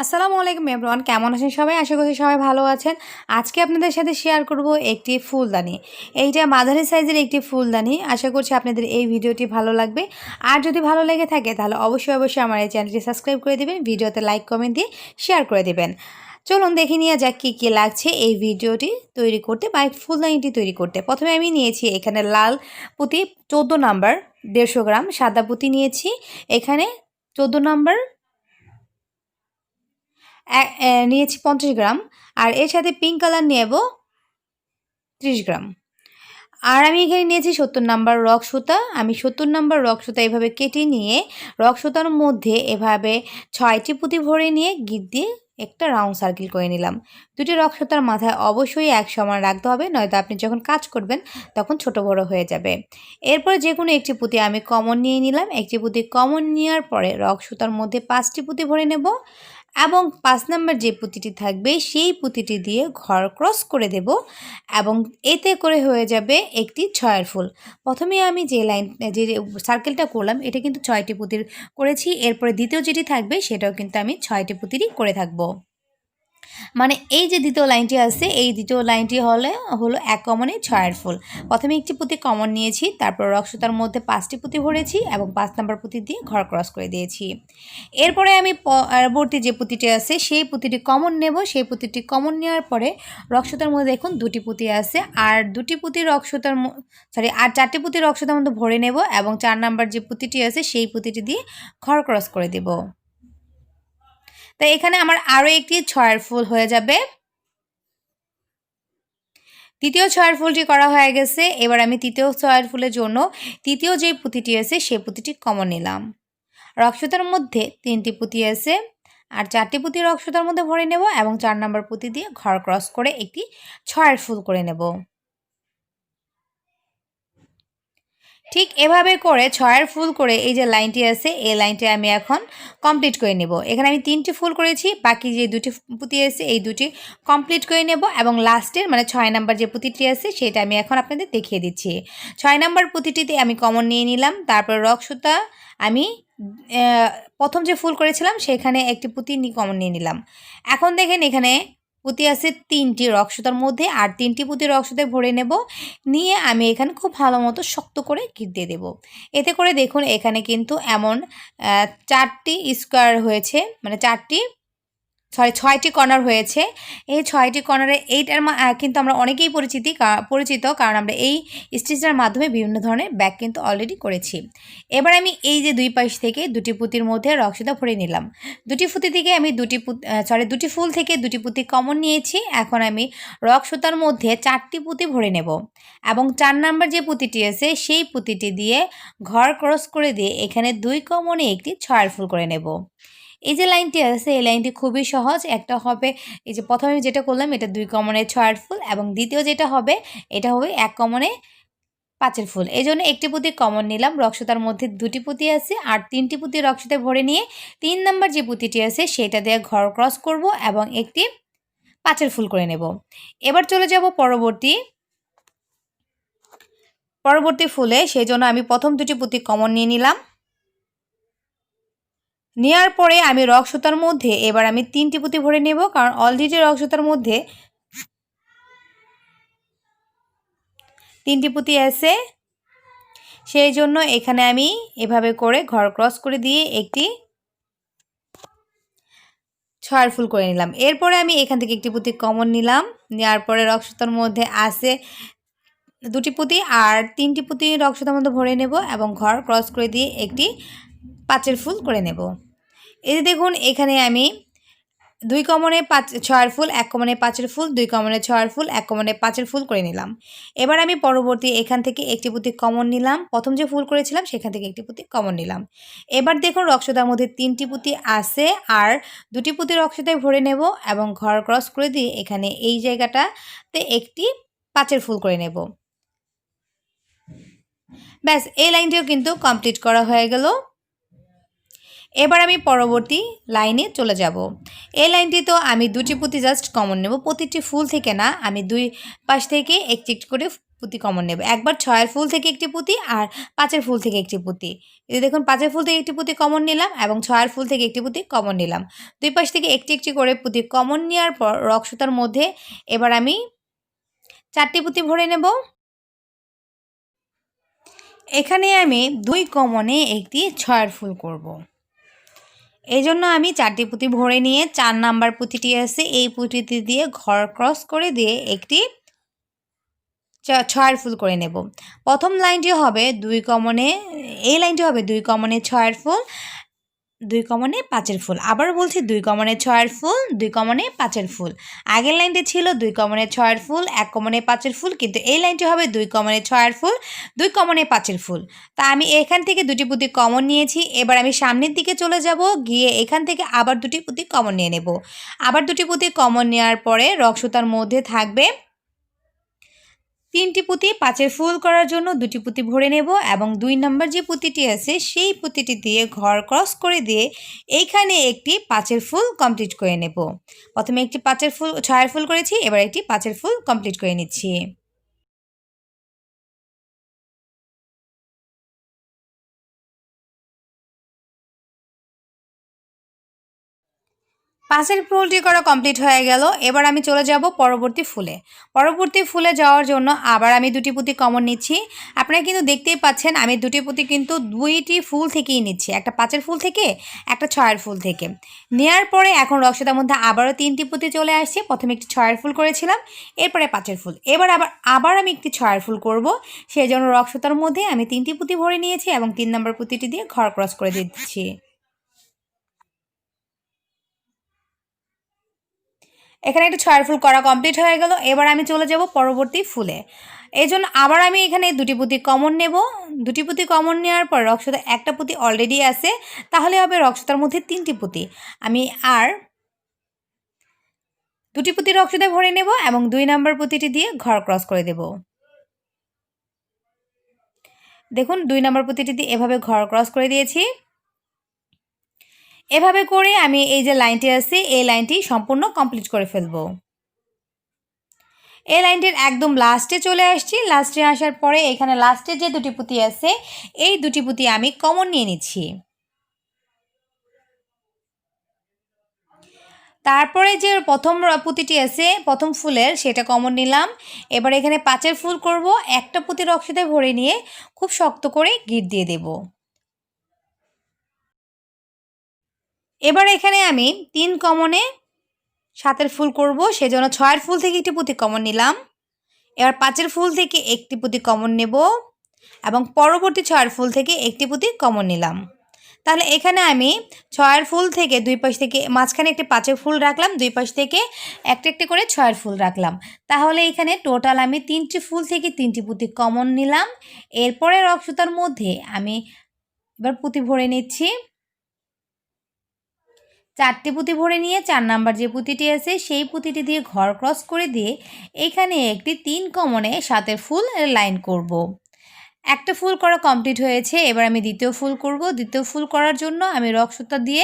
আসসালামু আলাইকুম এভরিওয়ান, কেমন আছেন সবাই? আশা করছি সবাই ভালো আছেন। আজকে আপনাদের সাথে শেয়ার করব একটি ফুলদানি। এইটা মাঝারি সাইজের একটি ফুলদানি। আশা করছি আপনাদের এই ভিডিওটি ভালো লাগবে। আর যদি ভালো লেগে থাকে তাহলে অবশ্যই আমার এই চ্যানেলটি সাবস্ক্রাইব করে দিবেন, ভিডিওতে লাইক কমেন্ট দিয়ে শেয়ার করে দিবেন। চলুন দেখে নিয়ে যাক কী লাগছে এই ভিডিওটি তৈরি করতে বা ফুলদানিটি তৈরি করতে। প্রথমে আমি নিয়েছি এখানে লাল পুঁতি 14 নাম্বার 150 গ্রাম, সাদা পুঁতি নিয়েছি এখানে 14 নাম্বার নিয়েছি 50 গ্রাম, আর এর সাথে পিঙ্ক কালার নেব 30 গ্রাম। আর আমি এখানে নিয়েছি 70 নাম্বার রক সুতা। আমি 70 নাম্বার রক সুতা এভাবে কেটে নিয়ে রক সুতার মধ্যে এভাবে 6টি পুঁতি ভরে নিয়ে গিট দিয়ে একটা রাউন্ড সার্কেল করে নিলাম। দুটি রক সুতার মাথায় অবশ্যই এক সমান রাখতে হবে, নয়তো আপনি যখন কাজ করবেন তখন ছোট বড় হয়ে যাবে। এরপর যে কোনো একটি পুঁতি আমি কমন নিয়ে নিলাম। একটি পুঁতি কমন নেওয়ার পরে রক সুতার মধ্যে 5টি পুঁতি ভরে নেব এবং 5 নাম্বার যে পুঁতিটি থাকবে সেই পুঁতিটি দিয়ে ঘর ক্রস করে দেব এবং এতে করে হয়ে যাবে একটি 6 ফুল। প্রথমে আমি যে সার্কেলটা করলাম এটা কিন্তু 6টি পুঁতির করেছি। এরপরে দ্বিতীয় যেটি থাকবে সেটাও কিন্তু আমি 6টি পুঁতিরই করে থাকবো। মানে এই যে দ্বিতীয় লাইনটি আছে এই দ্বিতীয় লাইনটি হলো এক কমনে 6 ফুল। প্রথমে একটি পুঁতি কমন নিয়েছি, তারপর রক সুতার মধ্যে 5টি পুঁতি ভরেছি এবং 5 নাম্বার পুঁতি দিয়ে ঘর ক্রস করে দিয়েছি। এরপরে আমি পরবর্তী যে পুঁতিটি আছে সেই পুঁতিটি কমন নেব। সেই পুঁতিটি কমন নেওয়ার পরে রক সুতার মধ্যে দেখুন 2টি পুঁতি আছে, আর 2টি পুঁতি রক সুতার আর 4টি পুঁতি রক সুতার মধ্যে ভরে নেব এবং 4 নাম্বার যে পুঁতিটি আছে সেই পুঁতিটি দিয়ে ঘর ক্রস করে দেব। তাই এখানে আমার আরও একটি 6 ফুল হয়ে যাবে। তৃতীয় 6 ফুলটি করা হয়ে গেছে। এবার আমি তৃতীয় 6 ফুলের জন্য তৃতীয় যে পুঁতিটি আছে সেই পুঁতিটি কমন নিলাম। রক সুতার মধ্যে 3টি পুঁতি আছে আর 4টি পুঁতি রক সুতার মধ্যে ভরে নেব এবং 4 নাম্বার পুঁতি দিয়ে ঘর ক্রস করে একটি 6 ফুল করে নেব। ঠিক এভাবে করে 6 ফুল করে এই যে লাইনটি আছে এই লাইনটি আমি এখন কমপ্লিট করে নেব। এখানে আমি 3টি ফুল করেছি, বাকি যে 2টি পুঁতি আছে এই 2টি কমপ্লিট করে নেব এবং লাস্টের মানে 6 নাম্বার যে পুঁতিটি আছে সেটা আমি এখন আপনাদের দেখিয়ে দিচ্ছি। 6 নাম্বার পুঁতিটিতে আমি কমন নিয়ে নিলাম, তারপর রক সুতা আমি প্রথম যে ফুল করেছিলাম সেখানে একটি পুঁতি কমন নিয়ে নিলাম। এখন দেখেন এখানে পুঁতি আছে 3টি রক সুতার মধ্যে আর 3টি পুঁতি রক সুতায় ভরে নেব। নিয়ে আমি এখানে খুব ভালো মতো শক্ত করে গিট দিয়ে দেবো। এতে করে দেখুন এখানে কিন্তু এমন 4টি স্কোয়ার হয়েছে, মানে 6টি কর্নার হয়েছে। এই 6টি কর্নারে এইটার কিন্তু আমরা অনেকেই পরিচিত, কারণ আমরা এই স্টিচের মাধ্যমে বিভিন্ন ধরনের ব্যাগ কিন্তু অলরেডি করেছি। এবার আমি এই যে দুই পাশ থেকে 2টি পুঁতির মধ্যে রক সুতা ভরে নিলাম। 2টি পুঁতি থেকে আমি 2টি ফুল থেকে 2টি পুঁতি কমন নিয়েছি। এখন আমি রক সুতার মধ্যে 4টি পুঁতি ভরে নেব এবং 4 নাম্বার যে পুঁতিটি আছে সেই পুঁতিটি দিয়ে ঘর ক্রস করে দিয়ে এখানে 2 কমনে একটি 6 ফুল করে নেব। এই যে লাইনটি আছে এই লাইনটি খুবই সহজ। একটা হবে এই যে প্রথমে যেটা করলাম এটা 2 কমনে 6 ফুল এবং দ্বিতীয় যেটা হবে এটা হবে 1 কমনে 5 ফুল। এই জন্য একটি পুঁতি কমন নিলাম। রক সুতার মধ্যে 2টি পুঁতি আছে আর 3টি পুঁতি রক সুতায় ভরে নিয়ে 3 নাম্বার যে পুঁতিটি আছে সেটা দিয়ে ঘর ক্রস করব এবং একটি 5 ফুল করে নেব। এবার চলে যাব পরবর্তী ফুলে। সেই জন্য আমি প্রথম 2টি পুঁতি কমন নিয়ে নিলাম। নেওয়ার পরে আমি রক সুতার মধ্যে এবার আমি 3টি পুঁতি ভরে নেব, কারণ অলরেডি রক সুতার মধ্যে 3টি পুঁতি আছে। সেই জন্য এখানে আমি এভাবে করে ঘর ক্রস করে দিয়ে একটি 6 ফুল করে নিলাম। এরপরে আমি এখান থেকে একটি পুঁতি কমন নিলাম। নেওয়ার পরে রক সুতার মধ্যে আছে 2টি পুঁতি আর 3টি পুঁতি রক সুতার মধ্যে ভরে নেব এবং ঘর ক্রস করে দিয়ে একটি 5 ফুল করে নেব। এই যে দেখুন এখানে আমি 2 কমনে 6 ফুল, 1 কমনে 5 ফুল, 2 কমনে 6 ফুল, 1 কমনে 5 ফুল করে নিলাম। এবার আমি পরবর্তী এখান থেকে একটি পুঁতি কমন নিলাম। প্রথম যে ফুল করেছিলাম সেখান থেকে একটি পুঁতি কমন নিলাম। এবার দেখুন রক সুতার মধ্যে 3টি পুঁতি আছে আর 2টি পুঁতি রক সুতায় ভরে নেব এবং ঘর ক্রস করে দিয়ে এখানে এই জায়গাটাতে একটি 5 ফুল করে নেব। ব্যাস এই লাইনটিও কিন্তু কমপ্লিট করা হয়ে গেল। এবার আমি পরবর্তী লাইনে চলে যাব। এই লাইনটি তো আমি দুটি পুঁতি জাস্ট কমন নেব, প্রতিটি ফুল থেকে না, আমি দুই পাশ থেকে একটি একটি করে পুঁতি কমন নেব। একবার 6-এর ফুল থেকে একটি পুঁতি আর 5-এর ফুল থেকে একটি পুঁতি। এই দেখুন 5-এর ফুল থেকে একটি পুঁতি কমন নিলাম এবং 6-এর ফুল থেকে একটি পুঁতি কমন নিলাম। দুই পাশ থেকে একটি একটি করে পুঁতি কমন নেওয়ার পর রক সুতার মধ্যে এবার আমি 4টি পুঁতি ভরে নেব। এখানে আমি 2 কমনে একটি 6-এর ফুল করব। এই জন্য আমি 4টি পুঁতি ভরে নিয়ে 4 নাম্বার পুঁতিটি আছে এই পুঁতিটি দিয়ে ঘর ক্রস করে দিয়ে একটি 6-এর ফুল করে নেব। প্রথম লাইনটি হবে 2 কমনে, এই লাইনটি হবে 2 কমনে 6-এর ফুল, 2 কমনে 5-এর ফুল। আবার বলছি 2 কমনে 6-এর ফুল, 2 কমনে 5-এর ফুল। আগের লাইনটি ছিল 2 কমনে 6-এর ফুল, 1 কমনে 5-এর ফুল, কিন্তু এই লাইনটি হবে 2 কমনে 6-এর ফুল, 2 কমনে 5-এর ফুল। তা আমি এখান থেকে দুটি পুঁতি কমন নিয়েছি। এবার আমি সামনের দিকে চলে যাব, গিয়ে এখান থেকে আবার দুটি পুঁতি কমন নিয়ে নেব। আবার দুটি পুঁতি কমন নেওয়ার পরে রক সুতার মধ্যে থাকবে 3টি পুঁতি। 5-এর ফুল করার জন্য 2টি পুঁতি ভরে নেব এবং 2 নম্বর যে পুঁতিটি আছে সেই পুঁতিটি দিয়ে ঘর ক্রস করে দিয়ে এইখানে একটি 5-এর ফুল কমপ্লিট করে নেব। প্রথমে একটি 5-এর ফুল 6-এর ফুল করেছি, এবার একটি 5-এর ফুল কমপ্লিট করে নিচ্ছি। পাশের ফুলটি করা কমপ্লিট হয়ে গেল। এবার আমি চলে যাব পরবর্তী ফুলে। পরবর্তী ফুলে যাওয়ার জন্য আবার আমি দুটি পুঁতি কমন নিচ্ছি। আপনারা কিন্তু দেখতেই পাচ্ছেন আমি দুটি পুঁতি কিন্তু 2টি ফুল থেকেই নিচ্ছি, একটা 5-এর ফুল থেকে, একটা 6-এর ফুল থেকে। নেওয়ার পরে এখন রক্সতার মধ্যে আবারও 3টি পুঁতি চলে আসছে। প্রথমে একটি 6-এর ফুল করেছিলাম, এরপরে 5-এর ফুল। এবার আবার আমি একটি 6-এর ফুল করব, সেই জন্য রক্সতার মধ্যে আমি 3টি পুঁতি ভরে নিয়েছি এবং 3 নম্বর পুঁতিটি দিয়ে ঘর ক্রস করে দিচ্ছি। এখানে একটা 6-এর ফুল করা কমপ্লিট হয়ে গেল। এবার আমি চলে যাব পরবর্তী ফুলে। এই জন্য আবার আমি এখানে দুটি পুঁতি কমন নেব। দুটি পুঁতি কমন নেওয়ার পর রক্সতা একটা পুঁতি অলরেডি আছে, তাহলে হবে রক্সতার মধ্যে 3টি পুঁতি। আমি আর দুটি পুঁতি রক্সতায় ভরে নেব এবং 2 নম্বর পুঁতিটি দিয়ে ঘর ক্রস করে দেব। দেখুন 2 নম্বর পুঁতিটি দিয়ে এভাবে ঘর ক্রস করে দিয়েছি। এভাবে করে আমি এই যে লাইনটি আছে এই লাইনটি সম্পূর্ণ কমপ্লিট করে ফেলব। এই লাইনটির একদম লাস্টে চলে আসছি। লাস্টে আসার পরে এখানে লাস্টে যে দুটি পুঁতি আছে এই দুটি পুঁতি আমি কমন নিয়ে নিচ্ছি। তারপরে যে প্রথম পুঁতিটি আছে প্রথম ফুলের সেটা কমন নিলাম। এবার এখানে 5-এর ফুল করব, একটা পুঁতি রক্সিতে ভরে নিয়ে খুব শক্ত করে গিট দিয়ে দেব। এবার এখানে আমি 3 কমনে 7-এর ফুল করব, সেজন্য 6-এর ফুল থেকে একটি পুঁতি কমন নিলাম। এবার 5-এর ফুল থেকে একটি পুঁতি কমন নেব এবং পরবর্তী 6-এর ফুল থেকে একটি পুঁতি কমন নিলাম। তাহলে এখানে আমি 6-এর ফুল থেকে দুই পাশ থেকে মাঝখানে একটি 5-এর ফুল রাখলাম, দুই পাশ থেকে একটা একটি করে 6-এর ফুল রাখলাম। তাহলে এখানে টোটাল আমি 3টি ফুল থেকে 3টি পুঁতি কমন নিলাম। এরপরে রক সুতার মধ্যে আমি এবার পুঁতি ভরে নিচ্ছি। 4টি পুঁতি ভরে নিয়ে 4 নাম্বার যে পুঁতিটি আছে সেই পুঁতিটি দিয়ে ঘর ক্রস করে দিয়ে এখানে একটি 3 কমনে 7-এর ফুল লাইন করব। একটা ফুল করা কমপ্লিট হয়েছে। এবার আমি দ্বিতীয় ফুল করব। দ্বিতীয় ফুল করার জন্য আমি রক সুতা দিয়ে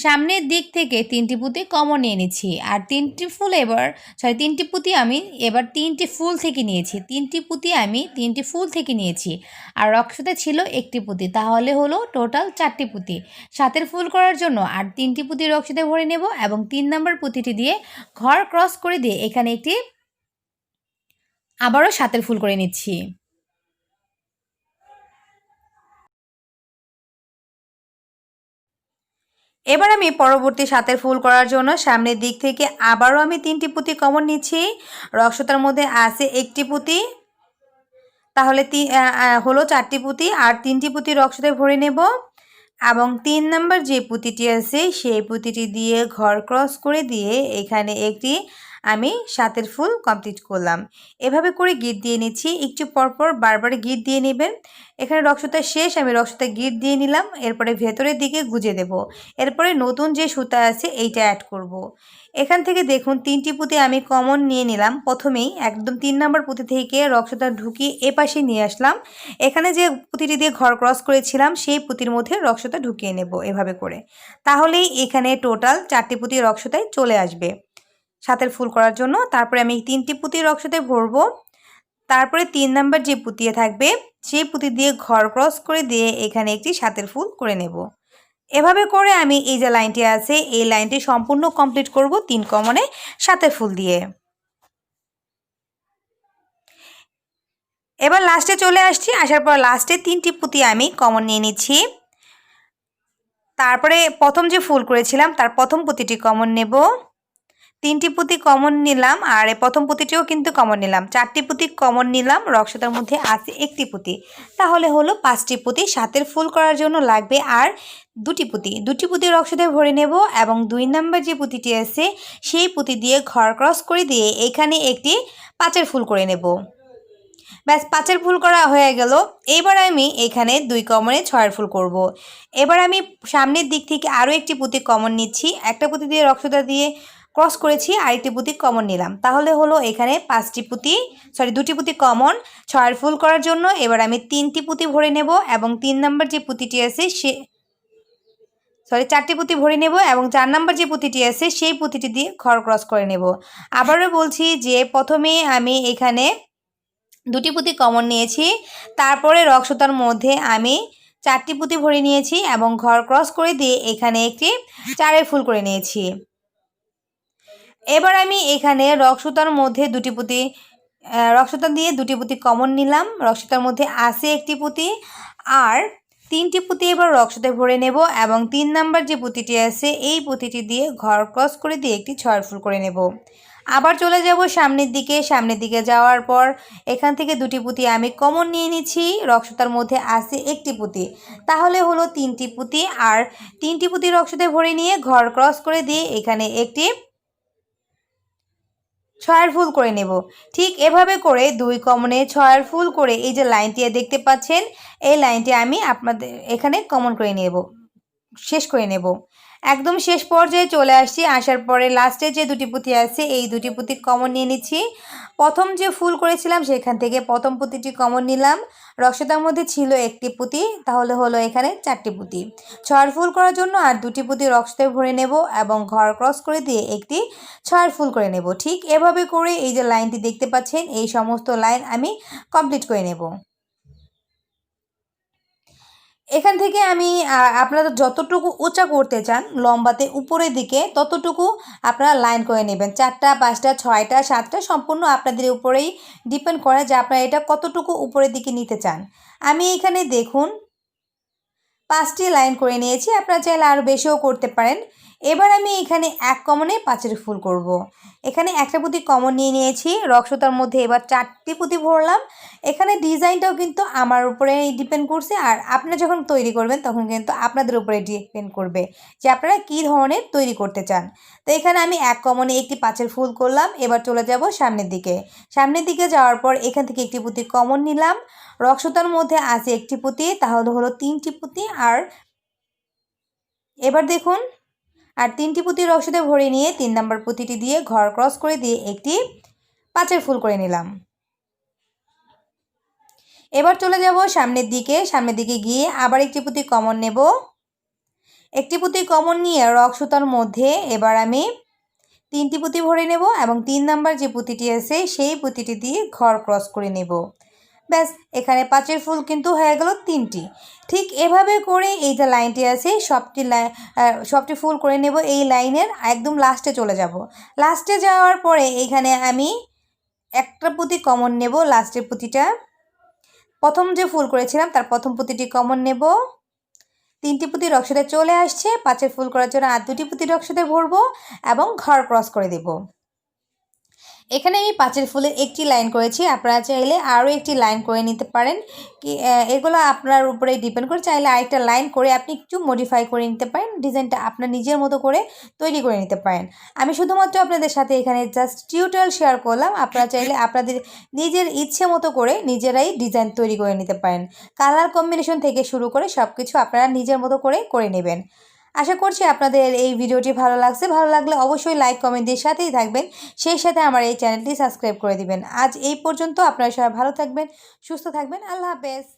সামনের দিক থেকে 3টি পুঁতি কমন নিয়ে নিচ্ছি। আর 3টি ফুল এবার 3টি পুঁতি আমি এবার 3টি ফুল থেকে নিয়েছি। 3টি পুঁতি আমি 3টি ফুল থেকে নিয়েছি আর রক সুতা ছিল একটি পুঁতি, তাহলে হলো টোটাল 4টি পুঁতি। 7-এর ফুল করার জন্য আর 3টি পুঁতি রক সুতায় ভরে নেব এবং 3 নম্বর পুঁতিটি দিয়ে ঘর ক্রস করে দিয়ে এখানে একটি আবারও 7-এর ফুল করে নিচ্ছি। এবার আমি পরবর্তী 7-এর ফুল করার জন্য সামনের দিক থেকে আবারও আমি 3টি পুঁতি কমন নিচ্ছি। রক সুতার মধ্যে আছে একটি পুঁতি, তাহলে হলো 4টি পুঁতি আর 3টি পুঁতি রক সুতায় ভরে নেব এবং 3 নম্বর যে পুঁতিটি আছে সেই পুঁতিটি দিয়ে ঘর ক্রস করে দিয়ে এখানে একটি আমি 7 ফুল কমপ্লিট করলাম। এভাবে করে গিট দিয়ে নিচ্ছি, একটু পরপর বারবার গিট দিয়ে নেবেন। এখানে রক্সুতা শেষ, আমি রক্সুতা গিট দিয়ে নিলাম, এরপরে ভেতরের দিকে গুজে দেব। এরপরে নতুন যে সুতা আছে এইটা অ্যাড করব। এখান থেকে দেখুন 3টি পুঁতি আমি কমন নিয়ে নিলাম। প্রথমেই একদম 3 নম্বর পুঁতি থেকে রক্সুতা ঢুকিয়ে এপাশে নিয়ে আসলাম। এখানে যে পুঁতিটি দিয়ে ঘর ক্রস করেছিলাম সেই পুঁতির মধ্যে রক্সুতা ঢুকিয়ে নেব এভাবে করে। তাহলেই এখানে টোটাল 4টি পুঁতি রক্সুতায় চলে আসবে 7 ফুল করার জন্য। তারপরে আমি 3টি পুঁতি রক্সুতায় ভরবো। তারপরে 3 নাম্বার যে পুঁতিয়ে থাকবে সেই পুঁতি দিয়ে ঘর ক্রস করে দিয়ে এখানে একটি 7 ফুল করে নেব। এভাবে করে আমি এই যে লাইনটি আছে এই লাইনটি সম্পূর্ণ কমপ্লিট করব 3 কমনে 7 ফুল দিয়ে। এবার লাস্টে চলে আসছি, আসার পর লাস্টে 3টি পুঁতি আমি কমন নিয়ে নিচ্ছি। তারপরে প্রথম যে ফুল করেছিলাম তার প্রথম পুঁতিটি কমন নেব। 3টি পুঁতি কমন নিলাম আর প্রথম পুঁতিটিও কিন্তু কমন নিলাম। 4টি পুঁতি কমন নিলাম, রক্সুতার মধ্যে আছে একটি পুঁতি, তাহলে হলো 5টি পুঁতি। 7 ফুল করার জন্য লাগবে আর 2টি পুঁতি রক্সুতায় ভরে নেব এবং 2 নাম্বার যে পুঁতিটি আছে সেই পুঁতি দিয়ে ঘর ক্রস করে দিয়ে এখানে একটি 5 ফুল করে নেব। ব্যাস 5 ফুল করা হয়ে গেল। এবার আমি এখানে 2 কমনে 6 ফুল করব। এবার আমি সামনের দিক থেকে আরও একটি পুঁতি কমন নিচ্ছি। একটা পুঁতি দিয়ে রক্সুতা দিয়ে ক্রস করেছি, আরেকটি পুঁতি কমন নিলাম, তাহলে হলো এখানে 2টি পুঁতি কমন 6 ফুল করার জন্য। এবার আমি 3টি পুঁতি ভরে নেব এবং 3 নাম্বার যে পুঁতিটি আছে 4টি পুঁতি ভরে নেব এবং 4 নাম্বার যে পুঁতিটি আছে সেই পুঁতিটি দিয়ে ঘর ক্রস করে নেব। আবারও বলছি যে প্রথমে আমি এখানে 2টি পুঁতি কমন নিয়েছি, তারপরে রক্সুতার মধ্যে আমি 4টি পুঁতি ভরে নিয়েছি এবং ঘর ক্রস করে দিয়ে এখানে একটি 4 ফুল করে নিয়েছি। এবার আমি এখানে রক্সুতার মধ্যে 2টি পুঁতি রক্সুতা দিয়ে 2টি পুঁতি কমন নিলাম, রক্সুতার মধ্যে আছে একটি পুঁতি আর 3টি পুঁতি এবার রক্সুতায় ভরে নেব এবং 3 নাম্বার যে পুঁতিটি আছে এই পুঁতিটি দিয়ে ঘর ক্রস করে দিয়ে একটি 6 ফুল করে নেব। আবার চলে যাব সামনের দিকে যাওয়ার পর এখান থেকে 2টি পুঁতি আমি কমন নিয়ে নিচ্ছি, রক্সুতার মধ্যে আছে একটি পুঁতি, তাহলে হলো 3টি পুঁতি আর 3টি পুঁতি রক্সুতায় ভরে নিয়ে ঘর ক্রস করে দিয়ে এখানে একটি 6 ফুল করে নেব। ঠিক এভাবে করে 2 কমনে 6 ফুল করে এই যে লাইনটি দেখতে পাচ্ছেন এই লাইনটি আমি আপনাদের এখানে কমন করে নেব, শেষ করে নেব। একদম শেষ পর্যায়ে চলে আসছি, আসার পরে লাস্টে যে 2টি পুঁতি আছে এই 2টি পুঁতি কমন নিয়ে নিচ্ছি। প্রথম যে ফুল করেছিলাম সেখান থেকে প্রথম পুঁতিটি কমন নিলাম, রক্সুতার মধ্যে ছিল একটি পুঁতি, তাহলে হলো এখানে 4টি পুঁতি। 6 ফুল করার জন্য আর 2টি পুঁতি রক্সুতায় ভরে নেব এবং ঘর ক্রস করে দিয়ে একটি 6 ফুল করে নেব। ঠিক এভাবে করে এই যে লাইনটি দেখতে পাচ্ছেন এই সমস্ত লাইন আমি কমপ্লিট করে নেব। এখান থেকে আমি আপনারা যতটুকু উঁচা করতে চান লম্বাতে উপরের দিকে ততটুকু আপনারা লাইন করে নেবেন। 4টা 5টা 6টা 7টা সম্পূর্ণ আপনাদের উপরেই ডিপেন্ড করে যে আপনারা এটা কতটুকু উপরের দিকে নিতে চান। আমি এখানে দেখুন 5টি লাইন করে নিয়েছি, আপনারা চাইলে আরও বেশিও করতে পারেন। এবার আমি এখানে 1 কমনে 5 ফুল করব। এখানে একটা পুঁতি কমন নিয়ে নিয়েছি, রক্সুতার মধ্যে এবার 4টি পুঁতি ভরলাম। এখানে ডিজাইনটাও কিন্তু আমার উপরে ডিপেন্ড করছে আর আপনারা যখন তৈরি করবেন তখন কিন্তু আপনাদের উপরে ডিপেন্ড করবে যে আপনারা কী ধরনের তৈরি করতে চান। তো এখানে আমি 1 কমনে একটি 5 ফুল করলাম। এবার চলে যাব সামনের দিকে যাওয়ার পর এখান থেকে একটি পুঁতি কমন নিলাম, রক্সুতার মধ্যে আছে একটি পুঁতি, তাহলে হলো 3টি পুঁতি আর এবার দেখুন আর 3টি পুঁতি রক্সুতায় ভরে নিয়ে 3 নাম্বার পুঁতিটি দিয়ে ঘর ক্রস করে দিয়ে একটি 5 ফুল করে নিলাম। এবার চলে যাব সামনের দিকে গিয়ে আবার একটি পুঁতি কমন নেব। একটি পুঁতি কমন নিয়ে রক্সুতার মধ্যে এবার আমি 3টি পুঁতি ভরে নেব এবং 3 নাম্বার যে পুঁতিটি আছে সেই পুঁতিটি দিয়ে ঘর ক্রস করে নেব। ব্যাস এখানে 5 ফুল কিন্তু হয়ে গেল 3টি। ঠিক এভাবে করে এই যে লাইনটি আছে সবটি ফুল করে নেব। এই লাইনের একদম লাস্টে চলে যাব। লাস্টে যাওয়ার পরে এখানে আমি একটা পুঁতি কমন নেব, লাস্টের পুঁতিটা প্রথম যে ফুল করেছিলাম তার প্রথম পুঁতিটি কমন নেব। 3টি পুঁতি রক্সুতায় চলে আসছে, 5 ফুল করার জন্য আর 2টি পুঁতি রক্সুতায় ভরবো এবং ঘর ক্রস করে দেব। এখানে আমি পাঁচের ফুলের একটি লাইন করেছি, আপনারা চাইলে আরও একটি লাইন করে নিতে পারেন। কি এগুলো আপনার উপরে ডিপেন্ড করে, চাইলে আরেকটা লাইন করে আপনি একটু মডিফাই করে নিতে পারেন, ডিজাইনটা আপনার নিজের মতো করে তৈরি করে নিতে পারেন। আমি শুধুমাত্র আপনাদের সাথে এখানে জাস্ট টিউটোরিয়াল শেয়ার করলাম, আপনারা চাইলে আপনাদের নিজের ইচ্ছে মতো করে নিজেরাই ডিজাইন তৈরি করে নিতে পারেন। কালার কম্বিনেশন থেকে শুরু করে সব কিছু আপনারা নিজের মতো করে নেবেন। আশা করছি আপনাদের এই ভিডিওটি ভালো লাগছে। ভালো লাগলে অবশ্যই লাইক কমেন্ট দিয়ে সাথেই থাকবেন, সেই সাথে আমার এই চ্যানেলটি সাবস্ক্রাইব করে দিবেন। আজ এই পর্যন্ত, আপনারা সবাই ভালো থাকবেন, সুস্থ থাকবেন। আল্লাহ হাফেজ।